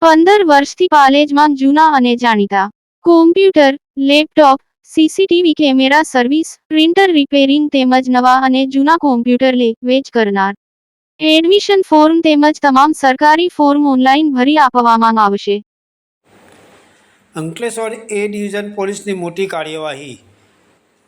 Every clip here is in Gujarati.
15 વર્ષથી પાલેજમાં જૂના અને જાણીતા computer, laptop, CCTV camera service, printer repairing તેમજ નવા અને જૂના કોમ્પ્યુટર લે-વેચ કરનાર. એડમિશન ફોર્મ તેમજ તમામ સરકારી ફોર્મ ઓનલાઈન ભરી આપવામાં આવશે. અંકલેશ્વર એ ડિવિઝન પોલીસની મોટી કાર્યવાહી.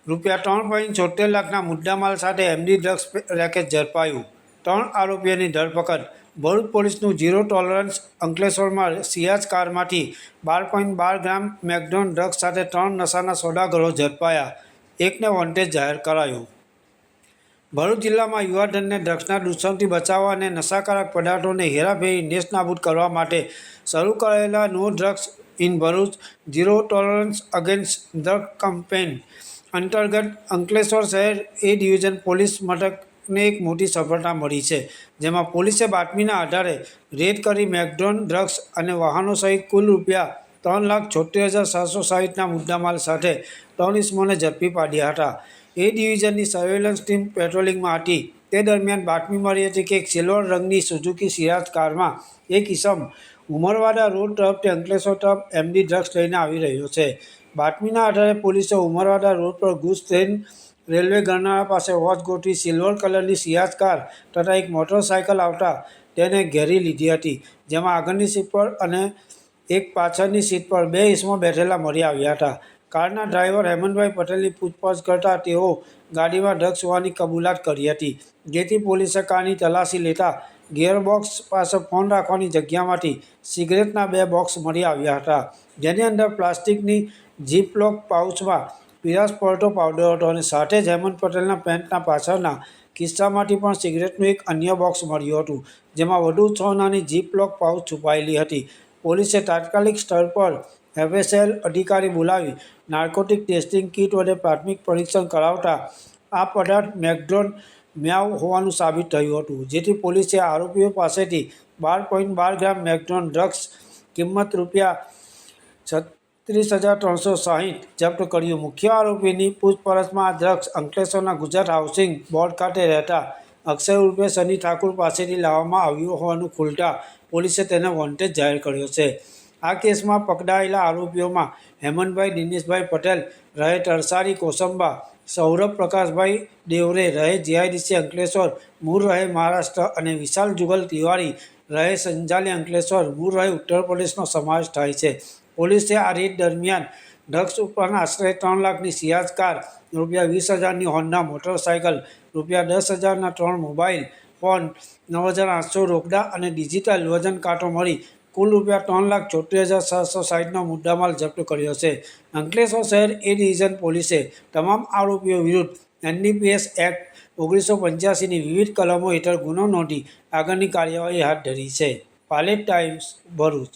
₹3.76 લાખના મુદ્દામાલ સાથે એમડી ડ્રગ્સ રેકેટ ઝડપાયું. 3 આરોપીઓની ધરપકડ. ભરૂચ પોલીસનું ઝીરો ટોલરન્સ. અંકલેશ્વરમાં સિયાજ કારમાંથી 12.12 ગ્રામ મેકડોન ડ્રગ્સ સાથે 3 નશાના સોદાગરો ઝડપાયા. એકને વોન્ટેડ જાહેર કરાયો. ભરૂચ જિલ્લામાં યુવાધનને ડ્રગ્સના દૂષણથી બચાવવા અને નશાકારક પદાર્થોને હેરાફેરી નેસ્તનાબૂદ કરવા માટે શરૂ કરાયેલા no drugs in Bharuch zero tolerance against drug campaign અંતર્ગત અંકલેશ્વર શહેર એ ડિવિઝન પોલીસ મથકને એક મોટી સફળતા મળી છે. જેમાં પોલીસે બાતમીના આધારે રેડ કરી મેકડોન ડ્રગ્સ અને વાહનો સહિત કુલ ₹3,76,760ના મુદ્દામાલ સાથે 3 ઇસમોને ઝડપી પાડ્યા હતા. એ ડિવિઝનની સર્વેલન્સ ટીમ પેટ્રોલિંગમાં હતી તે દરમિયાન બાતમી મળી હતી કે એક સિલ્વર રંગની સુઝુકી સિયાજ કારમાં એક ઇસમ ઉમરવાડા રોડ તરફથી અંકલેશ્વર તરફ એમડી ડ્રગ્સ લઈને આવી રહ્યો છે. બાતમીના આધારે પોલીસે ઉમરવાડા રોડ પર ગુજ ટ્રેન રેલવે ગરનાળા પાસે વોચ ગોઠવી સિલ્વર કલરની સિયાજ કાર તથા એક મોટરસાયકલ આવતા તેને ઘેરી લીધી હતી. જેમાં આગળની સીટ પર અને એક પાછળની સીટ પર 2 ઇસમો બેઠેલા મળી આવ્યા હતા. કારના ડ્રાઈવર હેમંતભાઈ પટેલની પૂછપરછ કરતા તેઓ ગાડીમાં ડ્રગ્સ હોવાની કબૂલાત કરી હતી. જેથી પોલીસે કારની તલાશી લેતા ગિયરબોક્સ પાસે ફોન રાખવાની જગ્યામાંથી સિગરેટના 2 બોક્સ મળી આવ્યા હતા. જેની અંદર પ્લાસ્ટિકની ઝીપ-લોક પાઉચમાં પીરાશ પડતો પાવડર હતો અને સાથે જ હેમંત પટેલના પેન્ટના પાછળના ખિસ્સામાંથી પણ સિગરેટનું એક અન્ય બોક્સ મળ્યું હતું. જેમાં વધુ 6 નાની ઝીપ-લોક પાઉચ છુપાયેલી હતી. પોલીસે તાત્કાલિક સ્થળ પર એફએસએલ અધિકારી બોલાવી નાર્કોટિક ટેસ્ટિંગ કીટ વડે પ્રાથમિક પરીક્ષણ કરાવતા આ પદાર્થ મેકડોન મ્યાવ હોવાનું સાબિત થયું હતું. જેથી પોલીસે આરોપીઓ પાસેથી 12.12 ગ્રામ મેકડોન ડ્રગ્સ કિંમત ₹36,360 જપ્ત કર્યું. મુખ્ય આરોપીની પૂછપરછમાં આ ડ્રગ્સ અંકલેશ્વરના ગુજરાત હાઉસિંગ બોર્ડ ખાતે રહેતા અક્ષય ઉર્ફે સની ઠાકુર પાસેથી લાવવામાં આવ્યું હોવાનું ખુલતા પોલીસે તેને વોન્ટેડ જાહેર કર્યો છે. આ કેસમાં પકડાયેલા આરોપીઓમાં હેમંતભાઈ દિનેશભાઈ પટેલ રહે તરસારી કોસંબા, સૌરભ પ્રકાશભાઈ દેવરે રહે જીઆઈડીસી અંકલેશ્વર મૂળ રહે મહારાષ્ટ્ર અને વિશાલ જુગલ તિવારી રહે સંજાલી અંકલેશ્વર મૂળ રહે ઉત્તર પ્રદેશનો સમાવેશ થાય છે. પોલીસે આ રેડ દરમિયાન ડ્રગ્સ ઉપરાંત આશરે 3 લાખની સિયાજ કાર, ₹20,000ની હોન્ડા મોટરસાયકલ, ₹10,000ના 3 મોબાઈલ ફોન, 9,800 રોકડા અને ડિજિટલ વજન કાંટો મળી કુલ ₹3,76,760નો મુદ્દામાલ જપ્ત કર્યો છે. અંકલેશ્વર શહેર એ ડિવિઝન પોલીસે તમામ આરોપીઓ વિરુદ્ધ એનડીપીએસ એક્ટ 1985ની વિવિધ કલમો હેઠળ ગુનો નોંધી આગળની કાર્યવાહી હાથ ધરી છે. પાલેજ ટાઈમ્સ, ભરૂચ.